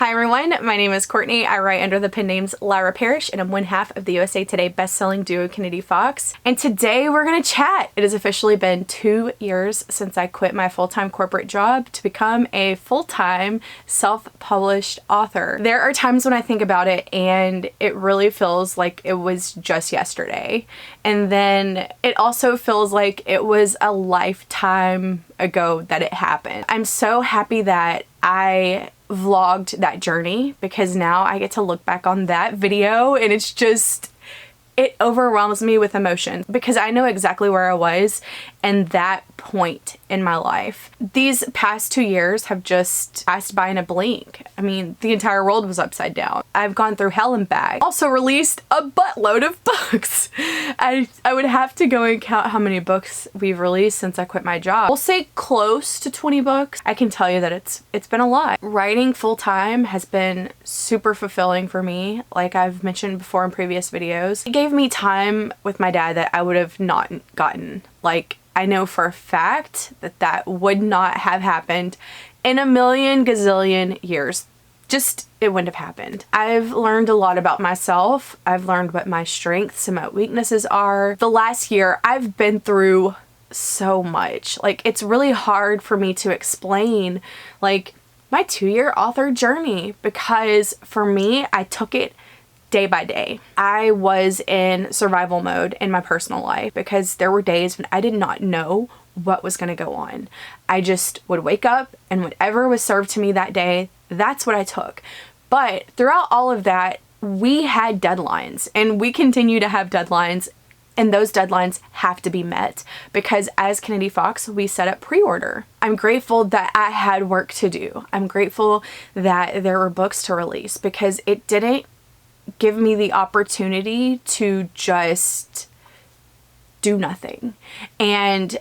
Hi everyone, my name is Courtney. I write under the pen names Lyra Parrish and I'm one half of the USA Today best-selling duo Kennedy Fox. And today we're gonna chat. It has officially been 2 years since I quit my full-time corporate job to become a full-time self-published author. There are times when I think about it and it really feels like it was just yesterday. And then it also feels like it was a lifetime ago that it happened. I'm so happy that I vlogged that journey because now I get to look back on that video and it overwhelms me with emotion because I know exactly where I was and that point in my life. These past 2 years have just passed by in a blink. I mean, the entire world was upside down. I've gone through hell and back. Also released a buttload of books. I would have to go and count how many books we've released since I quit my job. We'll say close to 20 books. I can tell you that it's been a lot. Writing full-time has been super fulfilling for me, like I've mentioned before in previous videos. It gave me time with my dad that I would have not gotten. Like, I know for a fact that that would not have happened in a million gazillion years. Just, it wouldn't have happened. I've learned a lot about myself. I've learned what my strengths and my weaknesses are. The last year, I've been through so much. Like, it's really hard for me to explain, like, my 2-year author journey because for me, I took it day by day. I was in survival mode in my personal life because there were days when I did not know what was going to go on. I just would wake up and whatever was served to me that day, that's what I took. But throughout all of that, we had deadlines and we continue to have deadlines, and those deadlines have to be met because as Kennedy Fox, we set up pre-order. I'm grateful that I had work to do. I'm grateful that there were books to release because it didn't give me the opportunity to just do nothing. And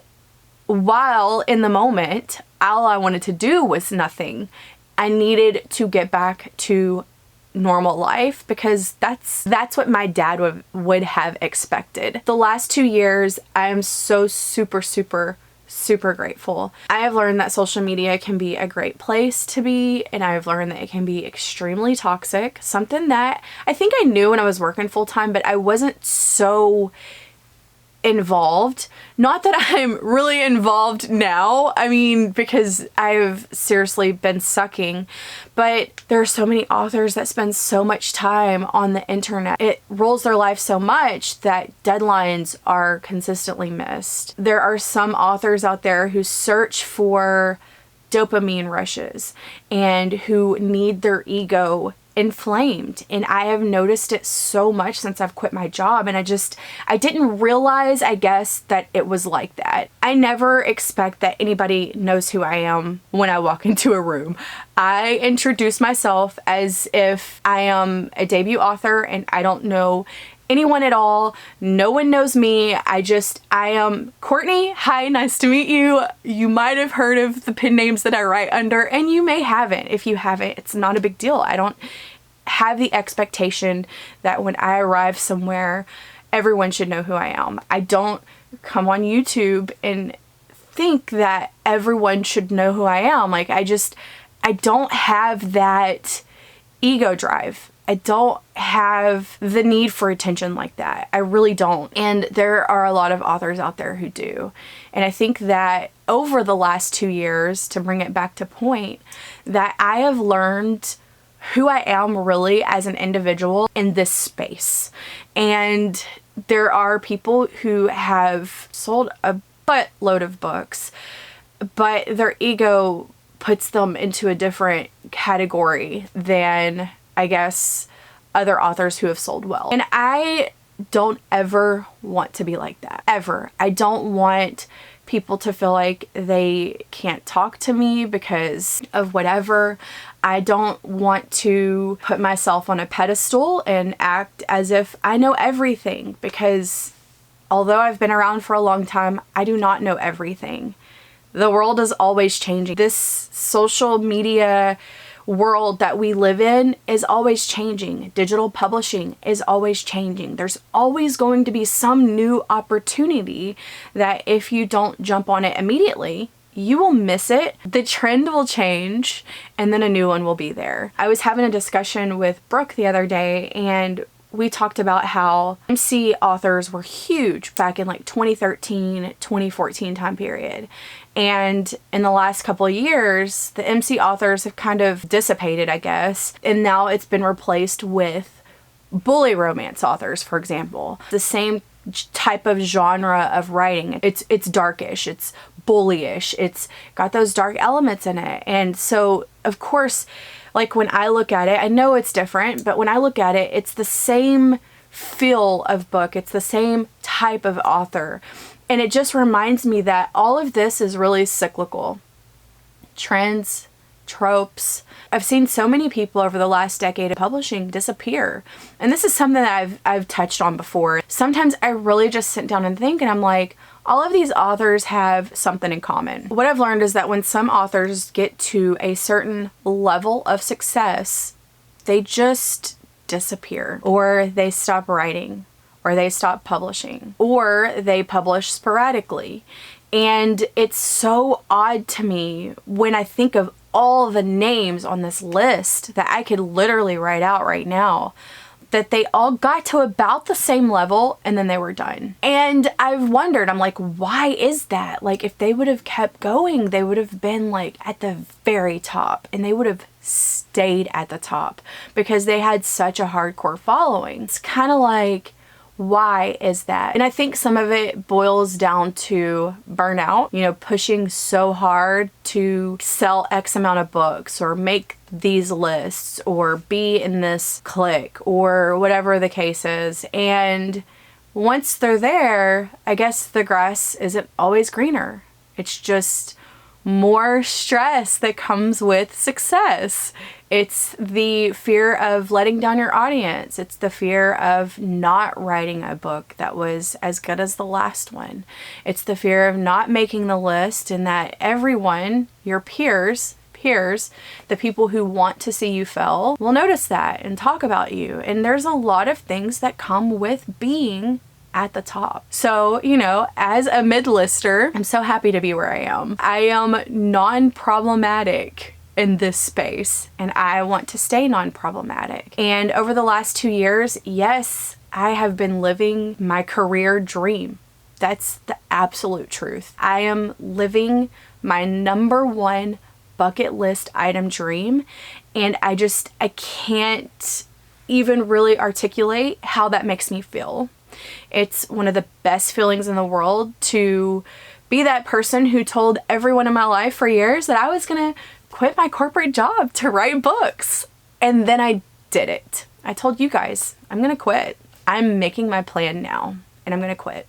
while in the moment, all I wanted to do was nothing, I needed to get back to normal life because that's what my dad would have expected. The last 2 years, I'm so super grateful. I have learned that social media can be a great place to be, and I've learned that it can be extremely toxic. Something that I think I knew when I was working full-time, but I wasn't so involved. Not that I'm really involved now, I mean, because I've seriously been sucking, but there are so many authors that spend so much time on the internet. It rolls their life so much that deadlines are consistently missed. There are some authors out there who search for dopamine rushes and who need their ego inflamed, and I have noticed it so much since I've quit my job, and I didn't realize, I guess, that it was like that. I never expect that anybody knows who I am when I walk into a room. I introduce myself as if I am a debut author and I don't know anyone at all. No one knows me. I am Courtney. Hi, nice to meet you. You might have heard of the pen names that I write under, and you may haven't. If you haven't, it's not a big deal. I don't have the expectation that when I arrive somewhere, everyone should know who I am. I don't come on YouTube and think that everyone should know who I am. Like, I don't have that ego drive. I don't have the need for attention like that. I really don't. And there are a lot of authors out there who do. And I think that over the last 2 years, to bring it back to point, that I have learned who I am really as an individual in this space. And there are people who have sold a buttload of books, but their ego puts them into a different category than, I guess, other authors who have sold well. And I don't ever want to be like that. Ever. I don't want people to feel like they can't talk to me because of whatever. I don't want to put myself on a pedestal and act as if I know everything because although I've been around for a long time, I do not know everything. The world is always changing. This social media world that we live in is always changing. Digital publishing is always changing. There's always going to be some new opportunity that if you don't jump on it immediately, you will miss it. The trend will change and then a new one will be there. I was having a discussion with Brooke the other day, and we talked about how MC authors were huge back in like 2013, 2014 time period. And in the last couple of years, the MC authors have kind of dissipated, I guess. And now it's been replaced with bully romance authors, for example. The same type of genre of writing. It's darkish, it's bullyish, it's got those dark elements in it. And so, of course, like when I look at it, I know it's different, but when I look at it, it's the same feel of book. It's the same type of author. And it just reminds me that all of this is really cyclical. Trends, tropes. I've seen so many people over the last decade of publishing disappear. And this is something that I've touched on before. Sometimes I really just sit down and think, and I'm like, all of these authors have something in common. What I've learned is that when some authors get to a certain level of success, they just disappear, or they stop writing, or they stop publishing, or they publish sporadically. And it's so odd to me when I think of all the names on this list that I could literally write out right now, that they all got to about the same level and then they were done. And I've wondered, I'm like, why is that? Like, if they would have kept going, they would have been like at the very top, and they would have stayed at the top because they had such a hardcore following. It's kind of like, why is that? And I think some of it boils down to burnout, you know, pushing so hard to sell X amount of books or make these lists or be in this clique or whatever the case is. And once they're there, I guess the grass isn't always greener. It's just more stress that comes with success. It's the fear of letting down your audience. It's the fear of not writing a book that was as good as the last one. It's the fear of not making the list, and that everyone, your peers, the people who want to see you fail, will notice that and talk about you. And there's a lot of things that come with being at the top. So, you know, as a mid-lister, I'm so happy to be where I am. I am non-problematic in this space, and I want to stay non-problematic. And over the last 2 years, yes, I have been living my career dream. That's the absolute truth. I am living my number one bucket list item dream, and I can't even really articulate how that makes me feel. It's one of the best feelings in the world to be that person who told everyone in my life for years that I was gonna quit my corporate job to write books. And then I did it. I told you guys, I'm gonna quit. I'm making my plan now, and I'm gonna quit.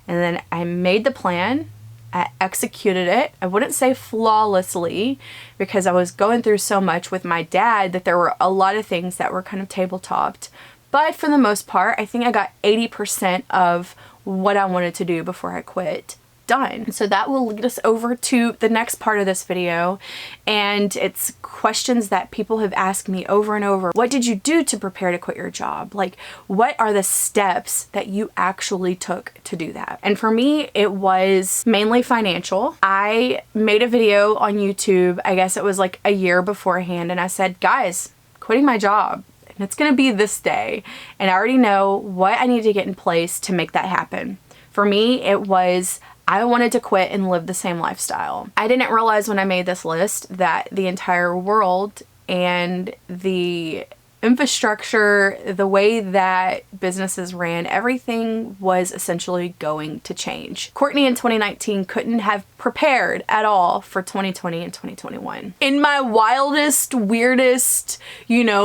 And then I made the plan, I executed it. I wouldn't say flawlessly, because I was going through so much with my dad that there were a lot of things that were kind of tabletopped. But for the most part, I think I got 80% of what I wanted to do before I quit done. So that will lead us over to the next part of this video, and it's questions that people have asked me over and over. What did you do to prepare to quit your job? Like, what are the steps that you actually took to do that? And for me, it was mainly financial. I made a video on YouTube, I guess it was like a year beforehand, and I said, guys, quitting my job, and it's gonna be this day, and I already know what I need to get in place to make that happen. For me, it was, I wanted to quit and live the same lifestyle. I didn't realize when I made this list that the entire world and the infrastructure, the way that businesses ran, everything was essentially going to change. Courtney in 2019 couldn't have prepared at all for 2020 and 2021. In my wildest, weirdest,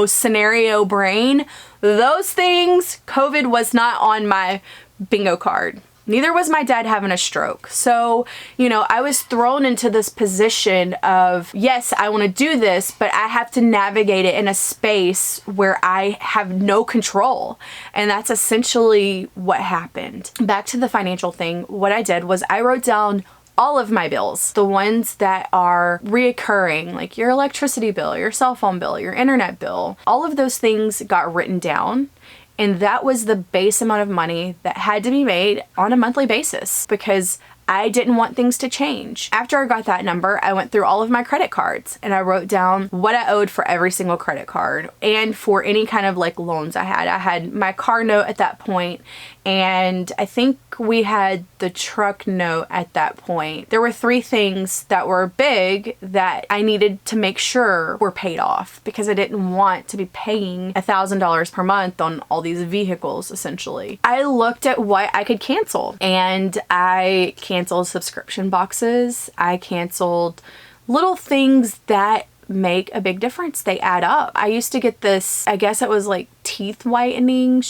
scenario brain, those things, COVID was not on my bingo card. Neither was my dad having a stroke. So, I was thrown into this position of, yes, I want to do this, but I have to navigate it in a space where I have no control. And that's essentially what happened. Back to the financial thing, what I did was I wrote down all of my bills, the ones that are reoccurring, like your electricity bill, your cell phone bill, your internet bill. All of those things got written down. And that was the base amount of money that had to be made on a monthly basis, because I didn't want things to change. After I got that number, I went through all of my credit cards and I wrote down what I owed for every single credit card and for any kind of like loans I had. I had my car note at that point, and I think we had the truck note at that point. There were 3 things that were big that I needed to make sure were paid off because I didn't want to be paying $1,000 per month on all these vehicles, essentially. I looked at what I could cancel, and I canceled subscription boxes. I canceled little things that make a big difference. They add up. I used to get this, I guess it was like teeth whitening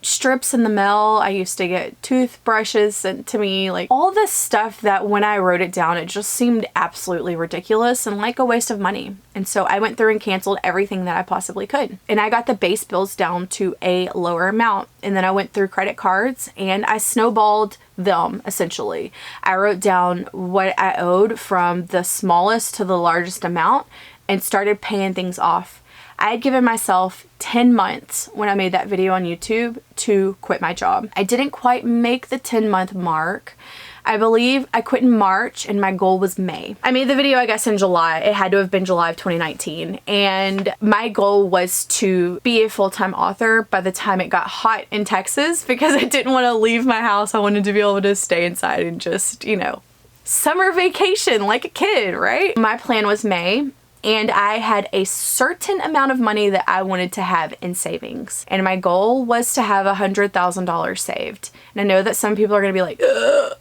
strips in the mail. I used to get toothbrushes sent to me, like all this stuff that when I wrote it down, it just seemed absolutely ridiculous and like a waste of money. And so I went through and canceled everything that I possibly could. And I got the base bills down to a lower amount. And then I went through credit cards and I snowballed them, essentially. I wrote down what I owed from the smallest to the largest amount and started paying things off. I had given myself 10 months when I made that video on YouTube to quit my job. I didn't quite make the 10-month mark. I believe I quit in March and my goal was May. I made the video, I guess, in July. It had to have been July of 2019. And my goal was to be a full-time author by the time it got hot in Texas because I didn't want to leave my house. I wanted to be able to stay inside and just, you know, summer vacation like a kid, right? My plan was May. And I had a certain amount of money that I wanted to have in savings. And my goal was to have $100,000 saved. And I know that some people are going to be like, ugh,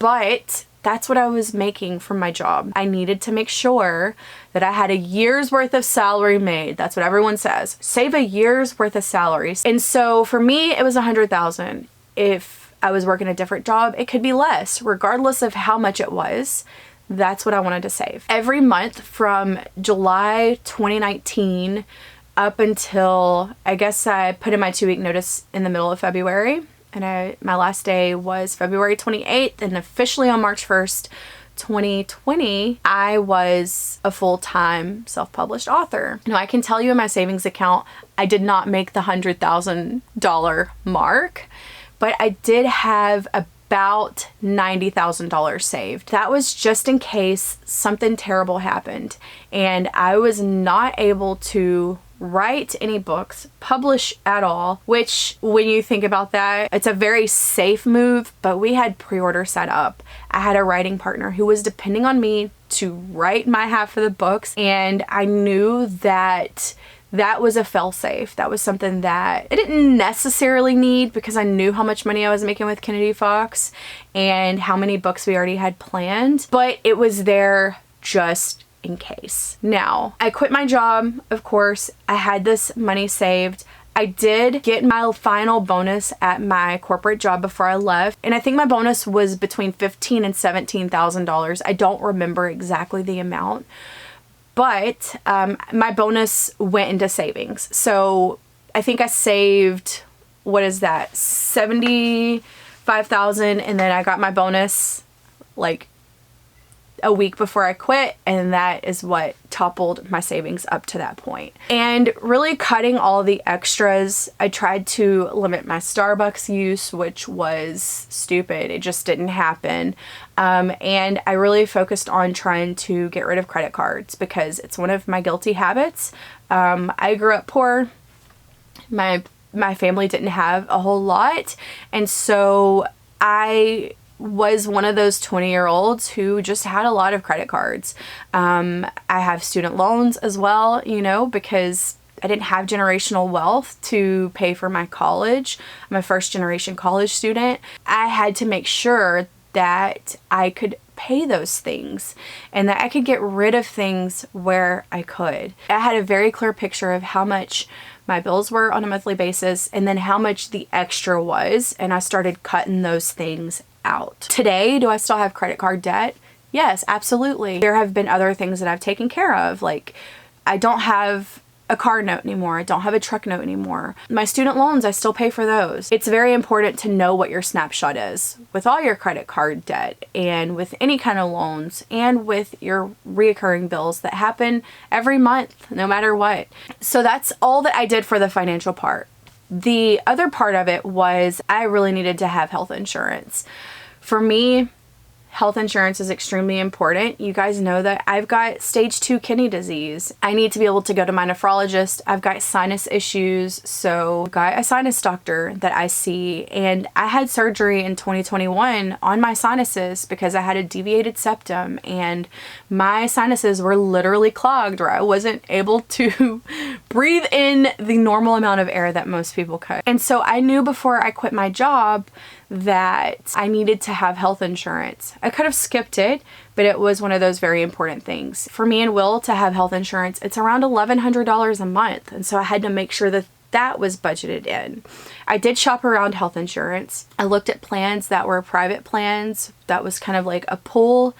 but that's what I was making from my job. I needed to make sure that I had a year's worth of salary made. That's what everyone says. Save a year's worth of salaries. And so for me, it was $100,000. If I was working a different job, it could be less, regardless of how much it was. That's what I wanted to save. Every month from July 2019 up until, I guess I put in my 2-week notice in the middle of February, and my last day was February 28th, and officially on March 1st, 2020, I was a full-time self-published author. Now I can tell you in my savings account, I did not make the $100,000 mark, but I did have about $90,000 saved. That was just in case something terrible happened and I was not able to write any books, publish at all, which when you think about that, it's a very safe move, but we had pre-order set up. I had a writing partner who was depending on me to write my half of the books, and I knew that that was a fail-safe. That was something that I didn't necessarily need because I knew how much money I was making with Kennedy Fox and how many books we already had planned, but it was there just in case. Now, I quit my job, of course. I had this money saved. I did get my final bonus at my corporate job before I left, and I think my bonus was between $15,000 and $17,000. I don't remember exactly the amount. But my bonus went into savings. So I think I saved, what is that, $75,000, and then I got my bonus like a week before I quit, and that is what toppled my savings up to that point. And really cutting all the extras, I tried to limit my Starbucks use, which was stupid. It just didn't happen. And I really focused on trying to get rid of credit cards because it's one of my guilty habits. I grew up poor. My family didn't have a whole lot, and so I was one of those 20-year-olds who just had a lot of credit cards. I have student loans as well, you know, because I didn't have generational wealth to pay for my college. I'm a first-generation college student. I had to make sure that I could pay those things and that I could get rid of things where I could. I had a very clear picture of how much my bills were on a monthly basis and then how much the extra was, and I started cutting those things out. Today, do I still have credit card debt? Yes, absolutely. There have been other things that I've taken care of. Like, I don't have a car note anymore. I don't have a truck note anymore. My student loans, I still pay for those. It's very important to know what your snapshot is with all your credit card debt and with any kind of loans and with your reoccurring bills that happen every month, no matter what. So that's all that I did for the financial part. The other part of it was I really needed to have health insurance. For me, health insurance is extremely important. You guys know that I've got stage 2 kidney disease. I need to be able to go to my nephrologist. I've got sinus issues, so I've got a sinus doctor that I see, and I had surgery in 2021 on my sinuses because I had a deviated septum and my sinuses were literally clogged, where I wasn't able to breathe in the normal amount of air that most people could. And so I knew before I quit my job that I needed to have health insurance. I could have skipped it, but it was one of those very important things. For me and Will to have health insurance, it's around $1,100 a month. And so I had to make sure that that was budgeted in. I did shop around health insurance. I looked at plans that were private plans. That was kind of like a pool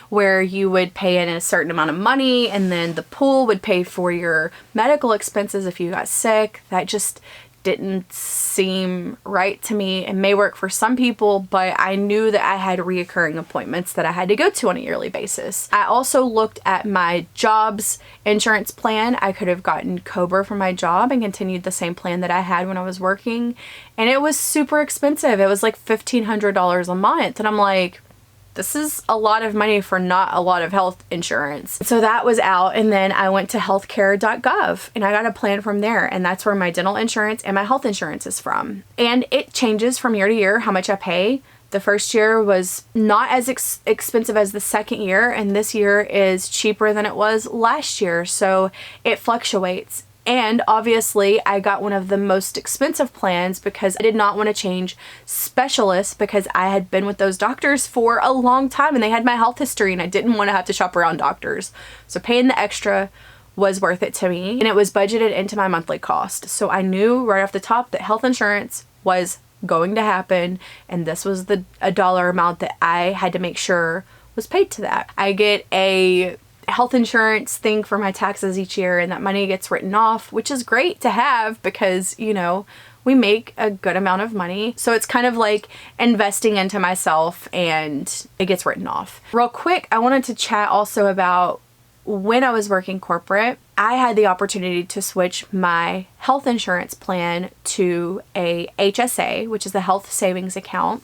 where you would pay in a certain amount of money and then the pool would pay for your medical expenses if you got sick. That just didn't seem right to me. It may work for some people, but I knew that I had reoccurring appointments that I had to go to on a yearly basis. I also looked at my job's insurance plan. I could have gotten COBRA from my job and continued the same plan that I had when I was working, and it was super expensive. It was like $1,500 a month, and I'm like, this is a lot of money for not a lot of health insurance. So that was out, and then I went to healthcare.gov and I got a plan from there, and that's where my dental insurance and my health insurance is from. And it changes from year to year how much I pay. The first year was not as expensive as the second year, and this year is cheaper than it was last year, so it fluctuates. And obviously I got one of the most expensive plans because I did not want to change specialists because I had been with those doctors for a long time and they had my health history and I didn't want to have to shop around doctors. So paying the extra was worth it to me, and it was budgeted into my monthly cost. So I knew right off the top that health insurance was going to happen, and this was a dollar amount that I had to make sure was paid to that. I get a health insurance thing for my taxes each year, and that money gets written off, which is great to have because, you know, we make a good amount of money. So it's kind of like investing into myself and it gets written off. Real quick, I wanted to chat also about when I was working corporate. I had the opportunity to switch my health insurance plan to a HSA, which is the health savings account.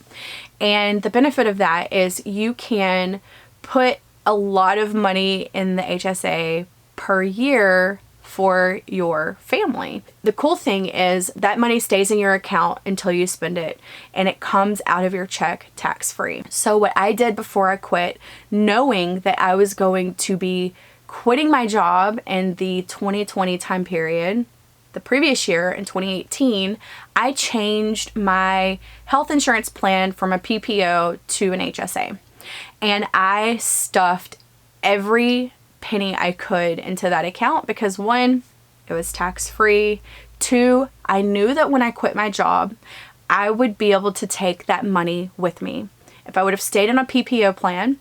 And the benefit of that is you can put a lot of money in the HSA per year for your family. The cool thing is that money stays in your account until you spend it, and it comes out of your check tax-free. So what I did before I quit, knowing that I was going to be quitting my job in the 2020 time period, the previous year in 2018, I changed my health insurance plan from a PPO to an HSA. And I stuffed every penny I could into that account because 1, it was tax-free. 2, I knew that when I quit my job, I would be able to take that money with me. If I would have stayed in a PPO plan,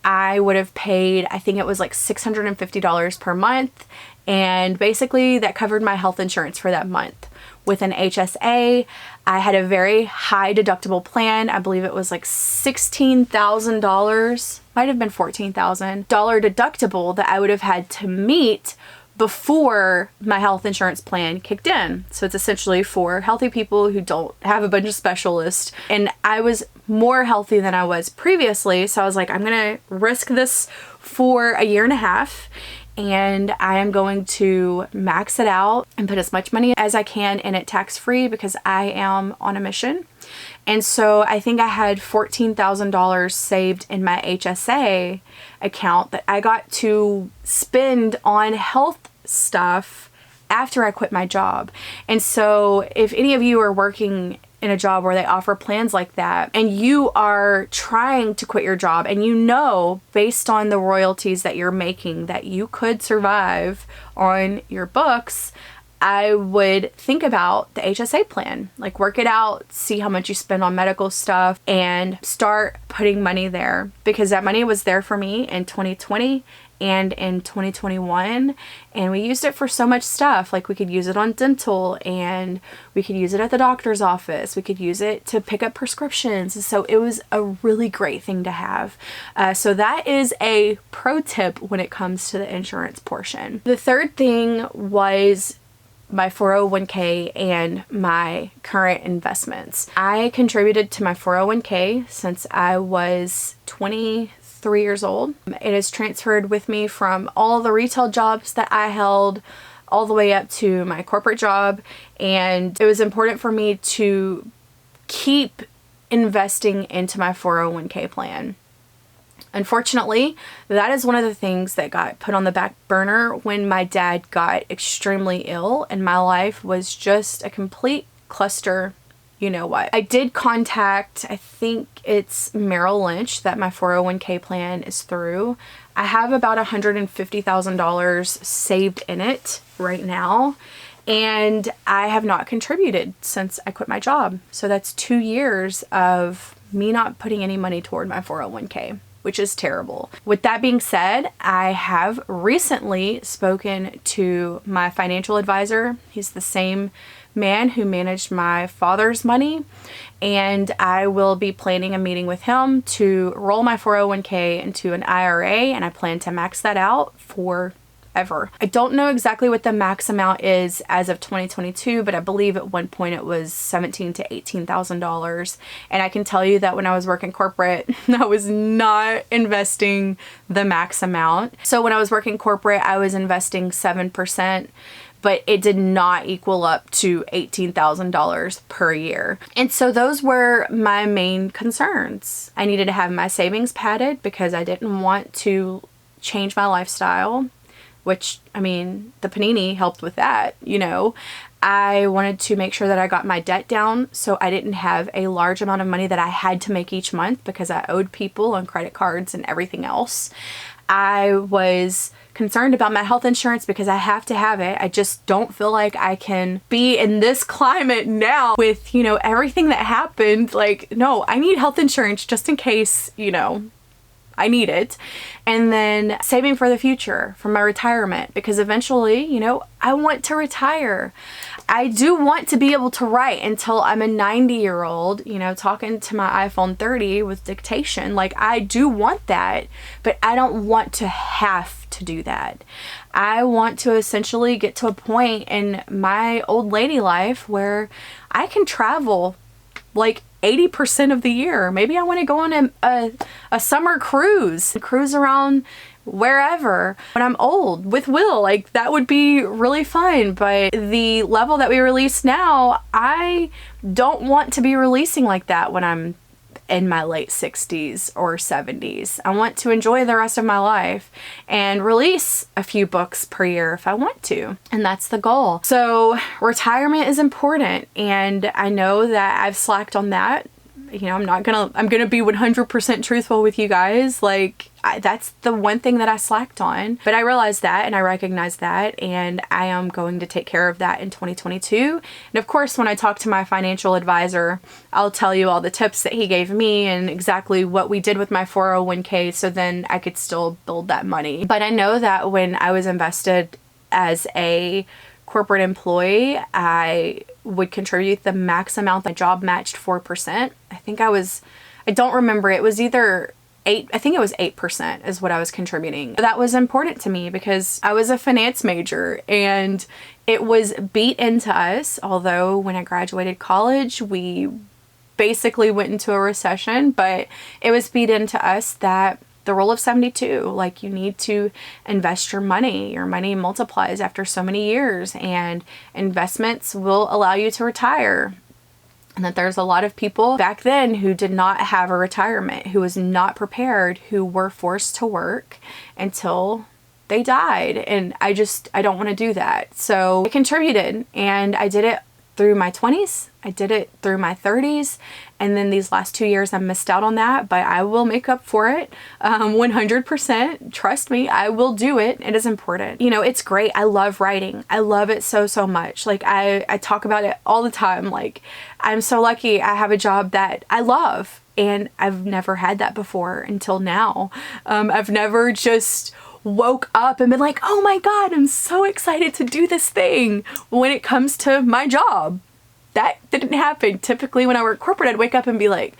I would have paid, I think it was like $650 per month. And basically that covered my health insurance for that month. With an HSA, I had a very high deductible plan. I believe it was like $16,000, might have been $14,000 deductible that I would have had to meet before my health insurance plan kicked in. So it's essentially for healthy people who don't have a bunch of specialists. And I was more healthy than I was previously. So I was like, I'm going to risk this for a year and a half. And I am going to max it out and put as much money as I can in it tax-free because I am on a mission. And so I think I had $14,000 saved in my HSA account that I got to spend on health stuff after I quit my job. And so if any of you are working in a job where they offer plans like that and you are trying to quit your job and you know based on the royalties that you're making that you could survive on your books, I would think about the HSA plan. Like work it out, see how much you spend on medical stuff and start putting money there, because that money was there for me in 2020 and in 2021, and we used it for so much stuff. Like we could use it on dental, and we could use it at the doctor's office, we could use it to pick up prescriptions. So it was a really great thing to have. So that is a pro tip when it comes to the insurance portion. The third thing was my 401k and my current investments. I contributed to my 401k since I was 23 years old. It has transferred with me from all the retail jobs that I held all the way up to my corporate job, and it was important for me to keep investing into my 401k plan. Unfortunately, that is one of the things that got put on the back burner when my dad got extremely ill and my life was just a complete cluster. You know what? I did contact, I think it's Merrill Lynch that my 401k plan is through. I have about $150,000 saved in it right now, and I have not contributed since I quit my job. So that's 2 years of me not putting any money toward my 401k, which is terrible. With that being said, I have recently spoken to my financial advisor. He's the same man who managed my father's money, and I will be planning a meeting with him to roll my 401k into an IRA, and I plan to max that out forever. I don't know exactly what the max amount is as of 2022, but I believe at one point it was $17,000 to $18,000. And I can tell you that when I was working corporate, I was not investing the max amount. So when I was working corporate, I was investing 7%, but it did not equal up to $18,000 per year. And so those were my main concerns. I needed to have my savings padded because I didn't want to change my lifestyle, which, I mean, the panini helped with that, you know. I wanted to make sure that I got my debt down so I didn't have a large amount of money that I had to make each month because I owed people on credit cards and everything else. I was concerned about my health insurance because I have to have it. I just don't feel like I can be in this climate now with, you know, everything that happened. Like, no, I need health insurance just in case, you know, I need it. And then saving for the future, for my retirement, because eventually, you know, I want to retire. I do want to be able to write until I'm a 90-year-old, you know, talking to my iPhone 30 with dictation. Like, I do want that, but I don't want to have to do that. I want to essentially get to a point in my old lady life where I can travel like 80% of the year. Maybe I want to go on a summer cruise around wherever when I'm old with Will. Like, that would be really fun. But the level that we release now, I don't want to be releasing like that when I'm in my late 60s or 70s. I want to enjoy the rest of my life and release a few books per year if I want to. And that's the goal. So retirement is important. And I know that I've slacked on that. You know, I'm gonna be 100% truthful with you guys. Like, that's the one thing that I slacked on, but I realized that and I recognize that, and I am going to take care of that in 2022. And of course, when I talk to my financial advisor, I'll tell you all the tips that he gave me and exactly what we did with my 401k, so then I could still build that money. But I know that when I was invested as a corporate employee, I would contribute the max amount. My job matched 4%. I don't remember. It was either 8, I think it was 8% is what I was contributing. That was important to me because I was a finance major and it was beat into us. Although when I graduated college, we basically went into a recession, but it was beat into us that the rule of 72, like, you need to invest your money. Your money multiplies after so many years, and investments will allow you to retire. And that there's a lot of people back then who did not have a retirement, who was not prepared, who were forced to work until they died. And I don't want to do that. So I contributed, and I did it through my 20s. I did it through my 30s. And then these last 2 years, I missed out on that, but I will make up for it 100%. Trust me, I will do it. It is important. You know, it's great. I love writing. I love it so, so much. Like, I talk about it all the time. Like, I'm so lucky I have a job that I love, and I've never had that before until now. I've never just woke up and been like, oh my God, I'm so excited to do this thing when it comes to my job. That didn't happen. Typically when I work corporate, I'd wake up and be like,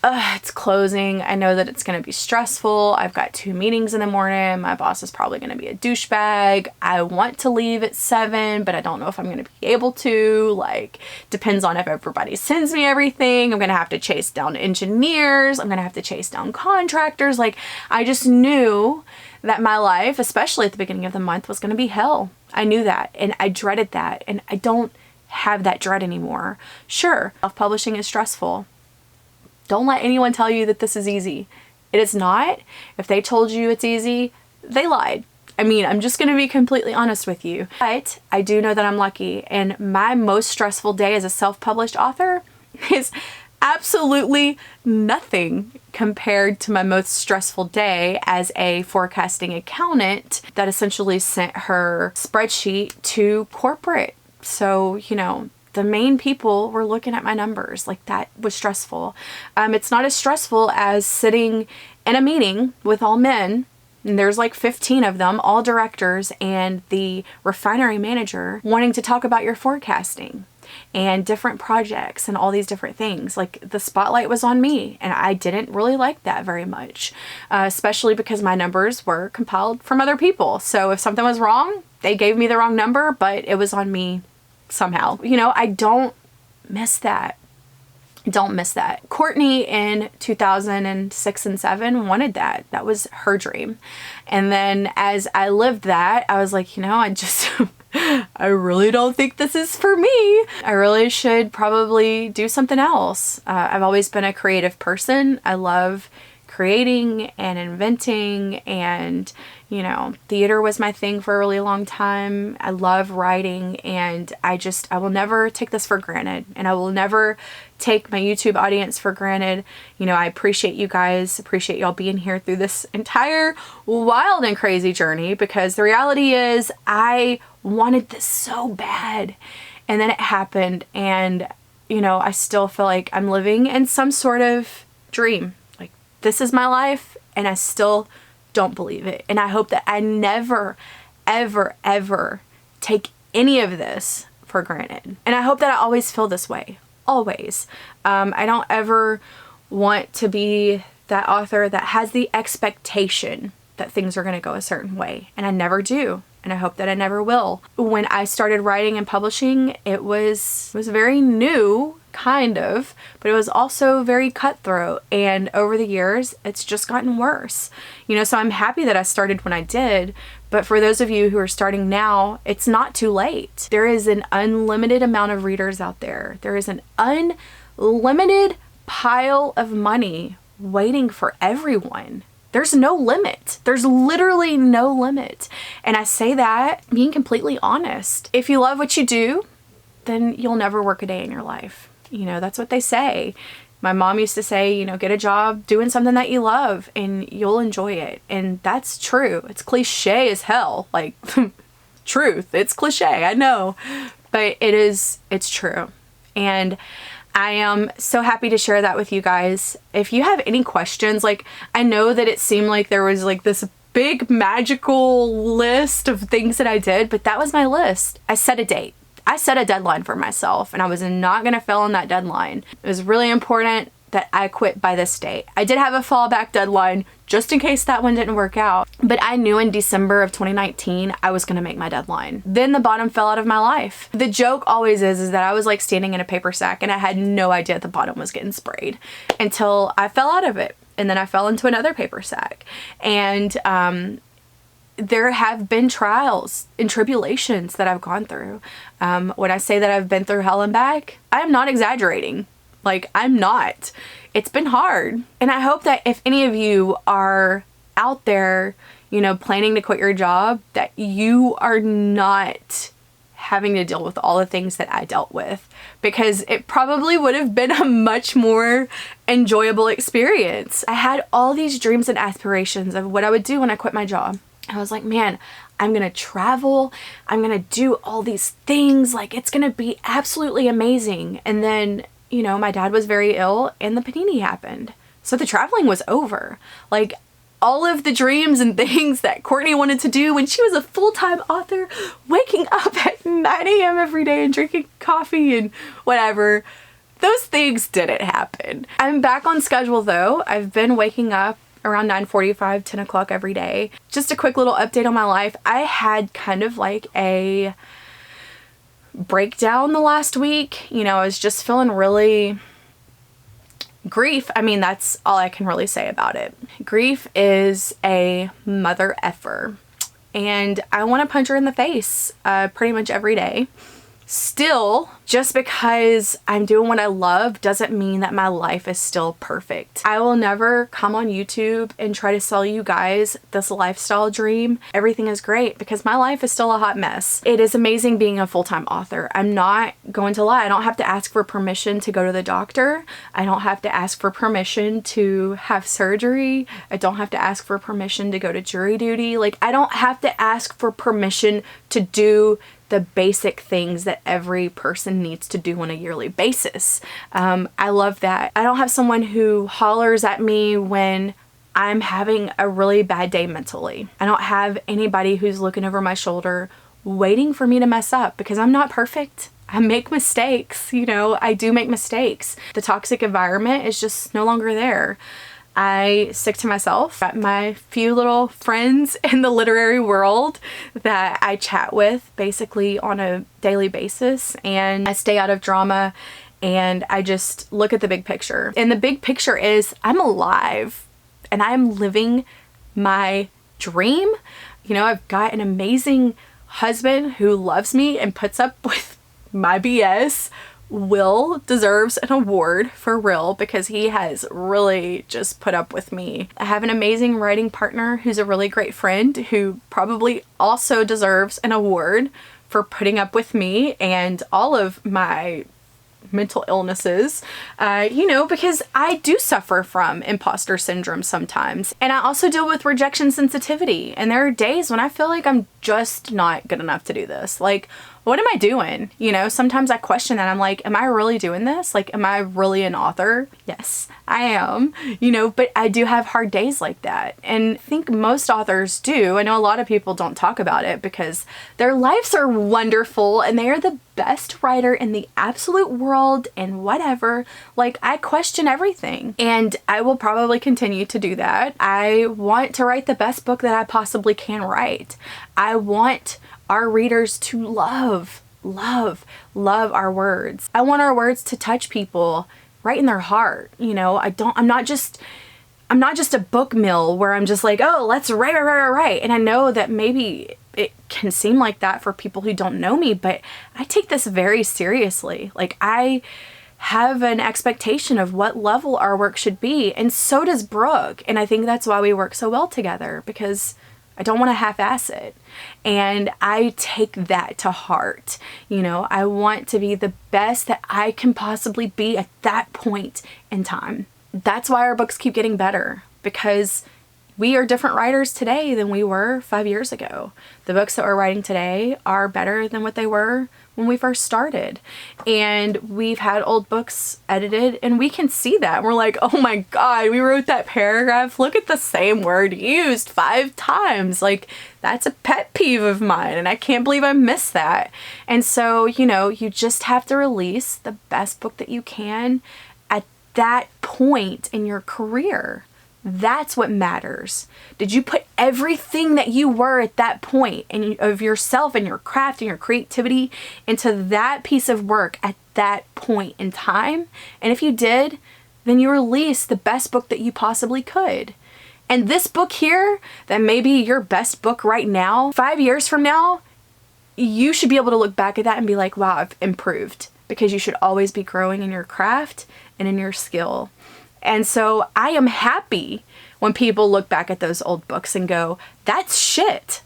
it's closing. I know that it's going to be stressful. I've got 2 meetings in the morning. My boss is probably going to be a douchebag. I want to leave at 7, but I don't know if I'm going to be able to. Like, depends on if everybody sends me everything. I'm going to have to chase down engineers. I'm going to have to chase down contractors. Like, I just knew that my life, especially at the beginning of the month, was going to be hell. I knew that, and I dreaded that, and I don't have that dread anymore. Sure, self-publishing is stressful. Don't let anyone tell you that this is easy. It is not. If they told you it's easy, they lied. I mean, I'm just going to be completely honest with you. But I do know that I'm lucky, and my most stressful day as a self-published author is absolutely nothing compared to my most stressful day as a forecasting accountant that essentially sent her spreadsheet to corporate. So, you know, the main people were looking at my numbers. Like, that was stressful. It's not as stressful as sitting in a meeting with all men, and there's like 15 of them, all directors, and the refinery manager wanting to talk about your forecasting and different projects and all these different things. Like, the spotlight was on me, and I didn't really like that very much, especially because my numbers were compiled from other people. So if something was wrong, they gave me the wrong number, but it was on me somehow. You know, I don't miss that. Don't miss that. Courtney in 2006 and 7 wanted that. That was her dream. And then as I lived that, I was like, you know, I really don't think this is for me. I really should probably do something else. I've always been a creative person. I love creating and inventing, and you know, theater was my thing for a really long time. I love writing, and I will never take this for granted, and I will never take my YouTube audience for granted. You know, I appreciate you guys, appreciate y'all being here through this entire wild and crazy journey, because the reality is I wanted this so bad, and then it happened, and you know, I still feel like I'm living in some sort of dream. Like, this is my life, and I still don't believe it. And I hope that I never, ever, ever take any of this for granted. And I hope that I always feel this way. Always. I don't ever want to be that author that has the expectation that things are going to go a certain way. And I never do. And I hope that I never will. When I started writing and publishing, it was very new, kind of, but it was also very cutthroat. And over the years, it's just gotten worse. You know, so I'm happy that I started when I did. But for those of you who are starting now, it's not too late. There is an unlimited amount of readers out there. There is an unlimited pile of money waiting for everyone. There's no limit. There's literally no limit. And I say that being completely honest. If you love what you do, then you'll never work a day in your life. You know, that's what they say. My mom used to say, you know, get a job doing something that you love and you'll enjoy it. And that's true. It's cliche as hell. Like, truth. It's cliche, I know. But it's true. And I am so happy to share that with you guys. If you have any questions, like, I know that it seemed like there was like this big magical list of things that I did, but that was my list. I set a date. I set a deadline for myself, and I was not going to fail on that deadline. It was really important that I quit by this date. I did have a fallback deadline just in case that one didn't work out, but I knew in December of 2019 I was going to make my deadline. Then the bottom fell out of my life. The joke always is that I was like standing in a paper sack and I had no idea the bottom was getting sprayed until I fell out of it, and then I fell into another paper sack. And there have been trials and tribulations that I've gone through. When I say that I've been through hell and back, I am not exaggerating. Like, I'm not. It's been hard. And I hope that if any of you are out there, you know, planning to quit your job, that you are not having to deal with all the things that I dealt with, because it probably would have been a much more enjoyable experience. I had all these dreams and aspirations of what I would do when I quit my job. I was like, man, I'm going to travel. I'm going to do all these things. Like, it's going to be absolutely amazing. And then, you know, my dad was very ill and the panini happened. So the traveling was over. Like, all of the dreams and things that Courtney wanted to do when she was a full-time author, waking up at 9 a.m. every day and drinking coffee and whatever, Those things didn't happen. I'm back on schedule though. I've been waking up around 9:45, 10 o'clock every day. Just a quick little update on my life. I had kind of like a breakdown the last week. You know, I was just feeling really grief. I mean, that's all I can really say about it. Grief is a mother effer, and I want to punch her in the face pretty much every day. Still, just because I'm doing what I love doesn't mean that my life is still perfect. I will never come on YouTube and try to sell you guys this lifestyle dream. Everything is great, because my life is still a hot mess. It is amazing being a full-time author. I'm not going to lie. I don't have to ask for permission to go to the doctor. I don't have to ask for permission to have surgery. I don't have to ask for permission to go to jury duty. Like, I don't have to ask for permission to do the basic things that every person needs to do on a yearly basis. I love that. I don't have someone who hollers at me when I'm having a really bad day mentally. I don't have anybody who's looking over my shoulder waiting for me to mess up, because I'm not perfect. I make mistakes, you know, I do make mistakes. The toxic environment is just no longer there. I stick to myself. Got my few little friends in the literary world that I chat with basically on a daily basis, and I stay out of drama, and I just look at the big picture. And the big picture is I'm alive and I'm living my dream. You know, I've got an amazing husband who loves me and puts up with my BS. Will deserves an award for real, because he has really just put up with me. I have an amazing writing partner who's a really great friend who probably also deserves an award for putting up with me and all of my mental illnesses, you know, because I do suffer from imposter syndrome sometimes. And I also deal with rejection sensitivity. And there are days when I feel like I'm just not good enough to do this. Like, what am I doing? You know, sometimes I question that. I'm like, am I really doing this? Like, am I really an author? Yes, I am, you know, but I do have hard days like that. And I think most authors do. I know a lot of people don't talk about it because their lives are wonderful and they are the best writer in the absolute world and whatever. Like, I question everything, and I will probably continue to do that. I want to write the best book that I possibly can write. I want our readers to love our words. I want our words to touch people right in their heart. You know, I'm not just a book mill where I'm just like, oh, let's write. And I know that maybe it can seem like that for people who don't know me, but I take this very seriously. Like, I have an expectation of what level our work should be, and so does Brooke. And I think that's why we work so well together, because I don't want to half-ass it. And I take that to heart. You know, I want to be the best that I can possibly be at that point in time. That's why our books keep getting better, because we are different writers today than we were 5 years ago. The books that we're writing today are better than what they were when we first started. And we've had old books edited, and we can see that. We're like, oh my God, we wrote that paragraph. Look at the same word used 5 times. Like, that's a pet peeve of mine, and I can't believe I missed that. And so, you know, you just have to release the best book that you can at that point in your career. That's what matters. Did you put everything that you were at that point of yourself and your craft and your creativity into that piece of work at that point in time? And if you did, then you released the best book that you possibly could. And this book here, that may be your best book right now, 5 years from now, you should be able to look back at that and be like, wow, I've improved. Because you should always be growing in your craft and in your skill. And so I am happy when people look back at those old books and go, that's shit.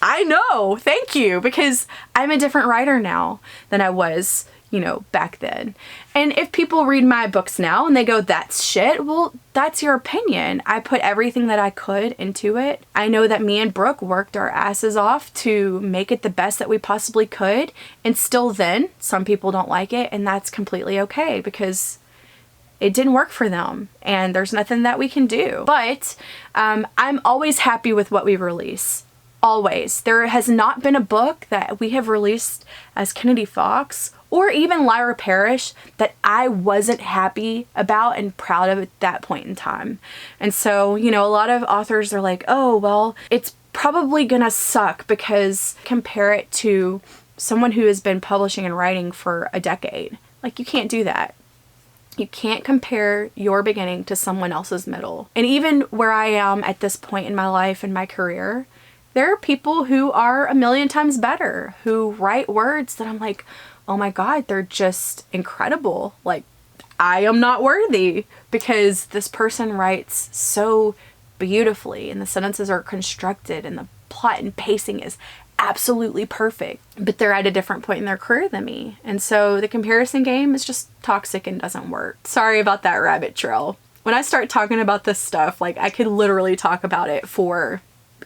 I know, thank you, because I'm a different writer now than I was, you know, back then. And if people read my books now and they go, that's shit, well, that's your opinion. I put everything that I could into it. I know that me and Brooke worked our asses off to make it the best that we possibly could. And still then, some people don't like it, and that's completely okay, because it didn't work for them, and there's nothing that we can do. But I'm always happy with what we release. Always. There has not been a book that we have released as Kennedy Fox or even Lyra Parrish that I wasn't happy about and proud of at that point in time. And so, you know, a lot of authors are like, oh, well, it's probably gonna suck because compare it to someone who has been publishing and writing for a decade. Like, you can't do that. You can't compare your beginning to someone else's middle. And even where I am at this point in my life and my career, there are people who are a million times better, who write words that I'm like, oh my God, they're just incredible. Like, I am not worthy because this person writes so beautifully and the sentences are constructed and the plot and pacing is absolutely perfect, but they're at a different point in their career than me. And so the comparison game is just toxic and doesn't work. Sorry about that rabbit trail. When I start talking about this stuff, like, I could literally talk about it for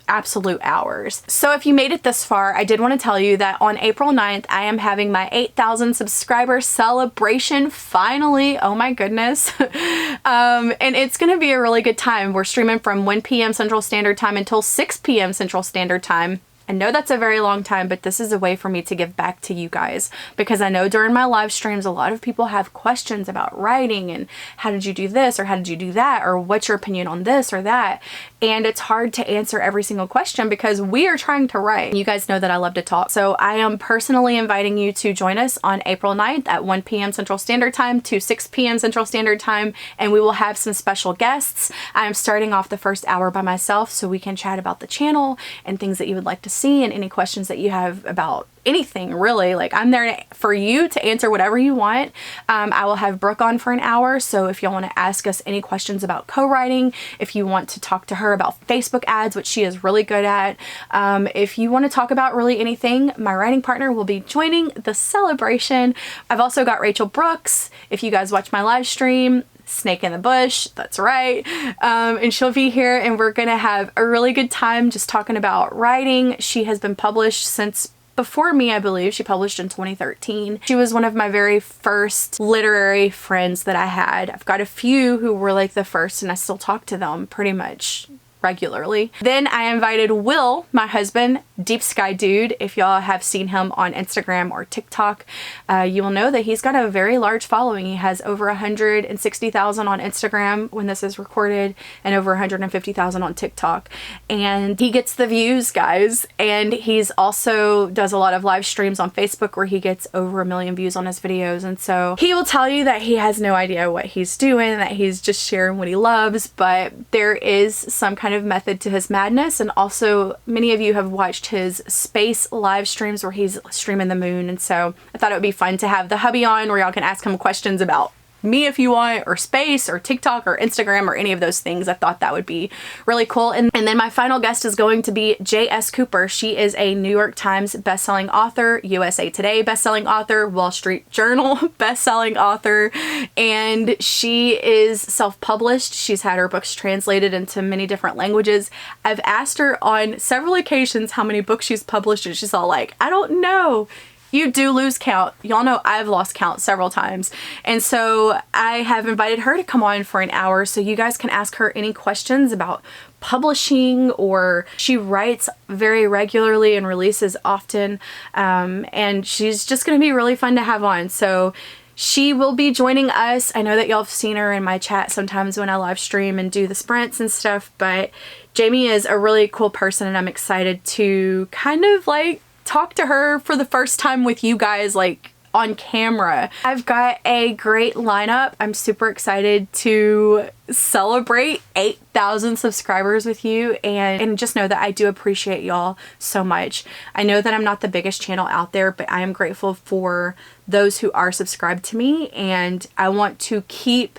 absolute hours. So if you made it this far, I did want to tell you that on April 9th, I am having my 8,000 subscriber celebration finally. Oh my goodness. And it's going to be a really good time. We're streaming from 1 p.m. Central Standard Time until 6 p.m. Central Standard Time. I know that's a very long time, but this is a way for me to give back to you guys, because I know during my live streams, a lot of people have questions about writing and how did you do this or how did you do that or what's your opinion on this or that. And it's hard to answer every single question because we are trying to write. You guys know that I love to talk. So I am personally inviting you to join us on April 9th at 1 p.m. Central Standard Time to 6 p.m. Central Standard Time, and we will have some special guests. I am starting off the first hour by myself so we can chat about the channel and things that you would like to see and any questions that you have about anything, really. Like, I'm there for you to answer whatever you want. I will have Brooke on for an hour, so if y'all want to ask us any questions about co-writing, if you want to talk to her about Facebook ads, which she is really good at, if you want to talk about really anything, my writing partner will be joining the celebration. I've also got Rachel Brooks. If you guys watch my live stream, Snake in the Bush, that's right, and she'll be here, and we're gonna have a really good time just talking about writing. She has been published since before me, I believe. She published in 2013. She was one of my very first literary friends that I had. I've got a few who were like the first, and I still talk to them pretty much regularly. Then I invited Will, my husband, Deep Sky Dude. If y'all have seen him on Instagram or TikTok, you will know that he's got a very large following. He has over 160,000 on Instagram when this is recorded and over 150,000 on TikTok. And he gets the views, guys. And he's also does a lot of live streams on Facebook where he gets over 1 million views on his videos. And so he will tell you that he has no idea what he's doing, that he's just sharing what he loves, but there is some kind of method to his madness. And also, many of you have watched his space live streams where he's streaming the moon, and so I thought it would be fun to have the hubby on where y'all can ask him questions about me if you want, or space, or TikTok, or Instagram, or any of those things. I thought that would be really cool. And then my final guest is going to be J.S. Cooper. She is a New York Times bestselling author, USA Today bestselling author, Wall Street Journal bestselling author, and she is self-published. She's had her books translated into many different languages. I've asked her on several occasions how many books she's published, and she's all like, I don't know. You do lose count. Y'all know I've lost count several times. And so I have invited her to come on for an hour so you guys can ask her any questions about publishing, or she writes very regularly and releases often. And she's just going to be really fun to have on. So she will be joining us. I know that y'all have seen her in my chat sometimes when I live stream and do the sprints and stuff, but Jamie is a really cool person, and I'm excited to kind of like talk to her for the first time with you guys, like on camera. I've got a great lineup. I'm super excited to celebrate 8,000 subscribers with you, and just know that I do appreciate y'all so much. I know that I'm not the biggest channel out there, but I am grateful for those who are subscribed to me, and I want to keep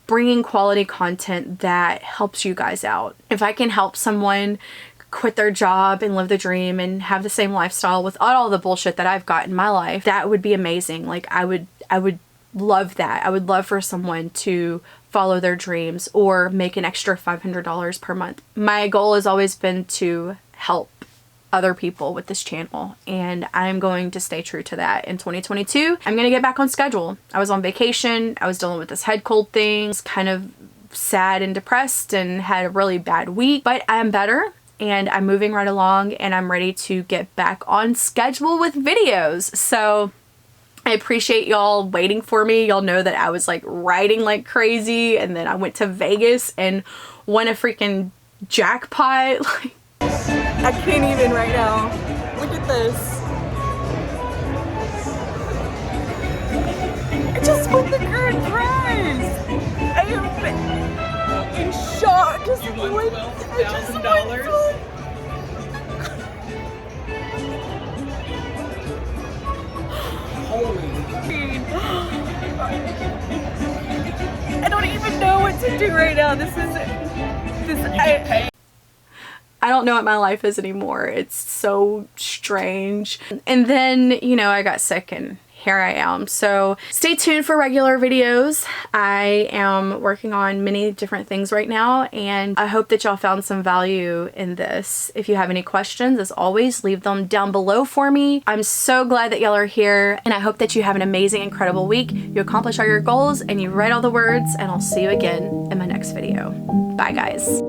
bringing quality content that helps you guys out. If I can help someone quit their job and live the dream and have the same lifestyle without all the bullshit that I've got in my life, that would be amazing. Like, I would love that. I would love for someone to follow their dreams or make an extra $500 per month. My goal has always been to help other people with this channel, and I'm going to stay true to that. In 2022, I'm going to get back on schedule. I was on vacation. I was dealing with this head cold thing. I was kind of sad and depressed and had a really bad week, but I am better. And I'm moving right along, and I'm ready to get back on schedule with videos. So I appreciate y'all waiting for me. Y'all know that I was like writing like crazy, and then I went to Vegas and won a freaking jackpot. Like, I can't even right now. Look at this. I just won the grand prize. I am in shock. Just $12,000. I don't even know what to do right now. I don't know what my life is anymore. It's so strange. And then, you know, I got sick and here I am. So stay tuned for regular videos. I am working on many different things right now, and I hope that y'all found some value in this. If you have any questions, as always, leave them down below for me. I'm so glad that y'all are here, and I hope that you have an amazing, incredible week. You accomplish all your goals and you write all the words, and I'll see you again in my next video. Bye, guys.